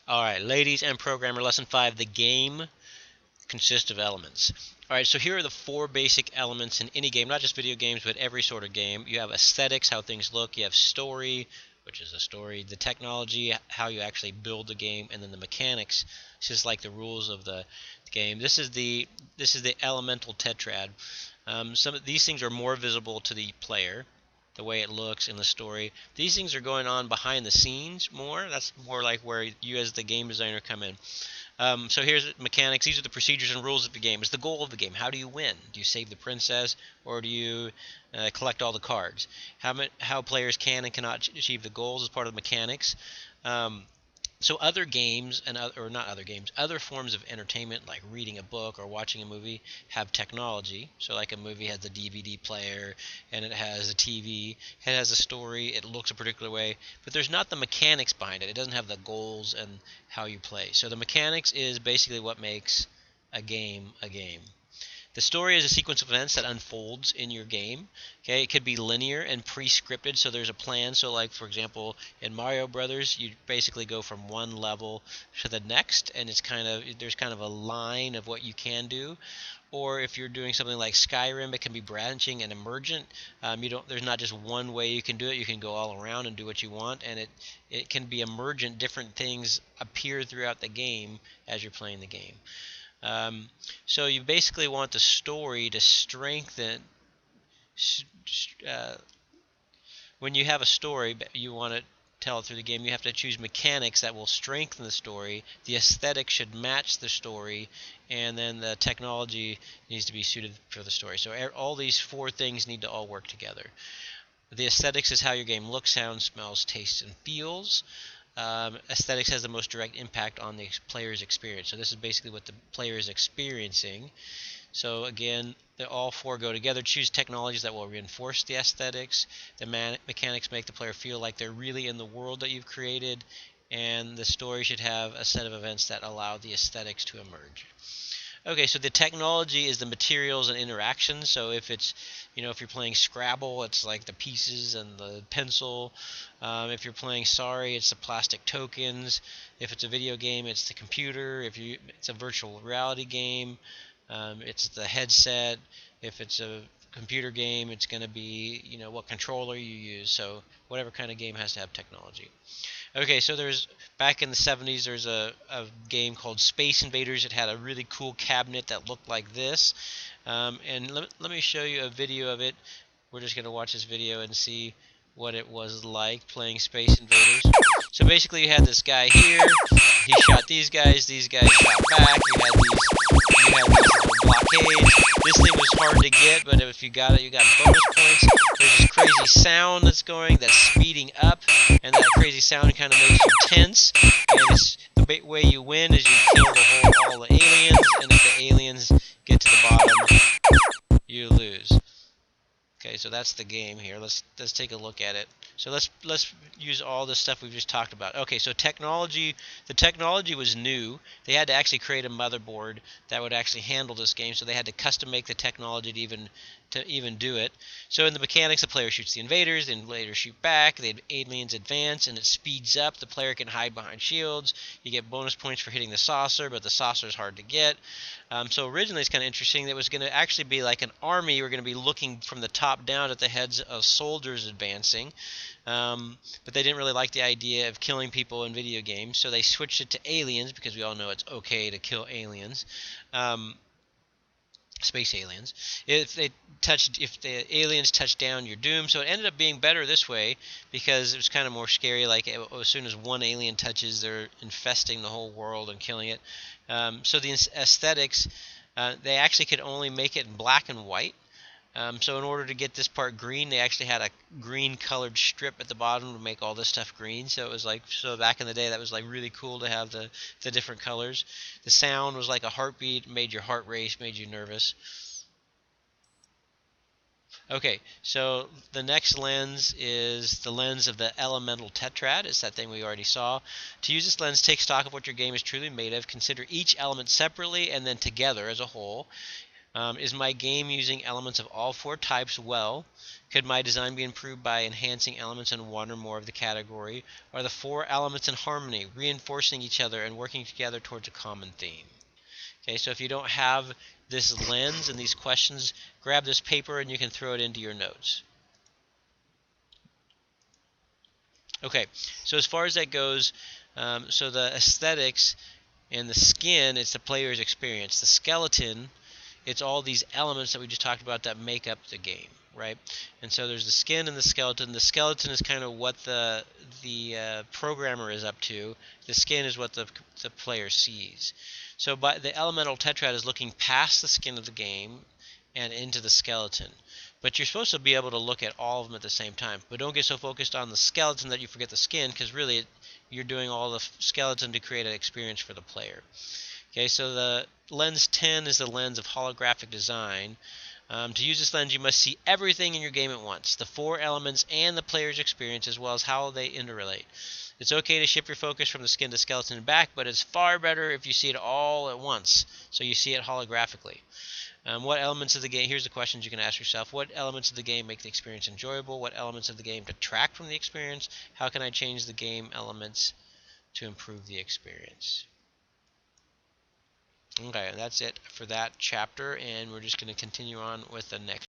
Alright, ladies and programmer, lesson 5. The game consists of elements. Alright, so here are the 4 basic elements in any game, not just video games, but every sort of game. You have aesthetics, how things look. You have story, which is a story. The technology, how you actually build the game. And then the mechanics, this is like the rules of the game. This is the elemental tetrad. Some of these things are more visible to the player, the way it looks in the story. These things are going on behind the scenes more. That's more like where you as the game designer come in. So here's mechanics. These are the procedures and rules of the game. It's the goal of the game. How do you win? Do you save the princess, or do you collect all the cards? How players can and cannot achieve the goals is part of the mechanics. So other games or not other games, other forms of entertainment like reading a book or watching a movie have technology. So like a movie has a DVD player and it has a TV, it has a story, it looks a particular way, but there's not the mechanics behind it. It doesn't have the goals and how you play. So the mechanics is basically what makes a game a game. The story is a sequence of events that unfolds in your game. Okay, it could be linear and pre-scripted, so there's a plan. So like for example, in Mario Brothers, you basically go from one level to the next, and there's kind of a line of what you can do. Or if you're doing something like Skyrim, it can be branching and emergent. There's not just one way you can do it. You can go all around and do what you want, and it can be emergent. Different things appear throughout the game as you're playing the game. So you basically want the story to strengthen. Uh, when you have a story, you want to tell it through the game. You have to choose mechanics that will strengthen the story. The aesthetic should match the story, and then the technology needs to be suited for the story. So all these 4 things need to all work together. The aesthetics is how your game looks, sounds, smells, tastes, and feels. Aesthetics has the most direct impact on the player's experience. So this is basically what the player is experiencing. So again, all 4 go together. Choose technologies that will reinforce the aesthetics. The mechanics make the player feel like they're really in the world that you've created. And the story should have a set of events that allow the aesthetics to emerge. Okay, so the technology is the materials and interactions. So if if you're playing Scrabble, it's like the pieces and the pencil. If you're playing Sorry, it's the plastic tokens. If it's a video game, it's the computer. It's a virtual reality game, it's the headset. If it's a computer game, it's going to be, what controller you use. So whatever kind of game has to have technology. Okay, so back in the 70s, there's a game called Space Invaders. It had a really cool cabinet that looked like this. And let me show you a video of it. We're just going to watch this video and see what it was like playing Space Invaders. So basically you had this guy here. He shot these guys shot back. You had these little blockades. This thing was hard to get, but if you got it, you got bonus points. There's this crazy sound that's speeding up, and that crazy sound kind of makes you tense. And the way you win is you kill all the aliens, and if the aliens get to the bottom, you lose. Okay, so that's the game here. Let's take a look at it. So let's use all this stuff we've just talked about. Okay, so technology, the technology was new. They had to actually create a motherboard that would actually handle this game, so they had to custom make the technology to even do it. So in the mechanics, the player shoots the invaders, the invaders shoot back, the aliens advance, and it speeds up. The player can hide behind shields. You get bonus points for hitting the saucer, but the saucer is hard to get. So originally it's kind of interesting. It was going to actually be like an army. We're going to be looking from the top down at the heads of soldiers advancing. But they didn't really like the idea of killing people in video games, so they switched it to aliens because we all know it's okay to kill aliens. Space aliens. If the aliens touch down, you're doomed. So it ended up being better this way because it was kind of more scary. Like as soon as one alien touches, they're infesting the whole world and killing it. So the aesthetics, they actually could only make it in black and white. So in order to get this part green, they actually had a green colored strip at the bottom to make all this stuff green. So it was back in the day, that was like really cool to have the different colors. The sound was like a heartbeat, made your heart race, made you nervous. Okay, so the next lens is the lens of the elemental tetrad. It's that thing we already saw. To use this lens, take stock of what your game is truly made of. Consider each element separately and then together as a whole. Is my game using elements of all 4 types well? Could my design be improved by enhancing elements in one or more of the category? Are the 4 elements in harmony, reinforcing each other and working together towards a common theme? Okay, so if you don't have this lens and these questions, grab this paper and you can throw it into your notes. Okay, so as far as that goes, so the aesthetics and the skin, it's the player's experience. The skeleton, it's all these elements that we just talked about that make up the game, right? And so there's the skin and the skeleton. The skeleton is kind of what the programmer is up to. The skin is what the player sees. So by the elemental tetrad is looking past the skin of the game and into the skeleton. But you're supposed to be able to look at all of them at the same time. But don't get so focused on the skeleton that you forget the skin, because really you're doing all the skeleton to create an experience for the player. Okay, so the lens 10 is the lens of holographic design. To use this lens, you must see everything in your game at once, the 4 elements and the player's experience, as well as how they interrelate. It's okay to shift your focus from the skin to skeleton and back, but it's far better if you see it all at once, so you see it holographically. What elements of the game, here's the questions you can ask yourself. What elements of the game make the experience enjoyable? What elements of the game detract from the experience? How can I change the game elements to improve the experience? Okay, that's it for that chapter, and we're just going to continue on with the next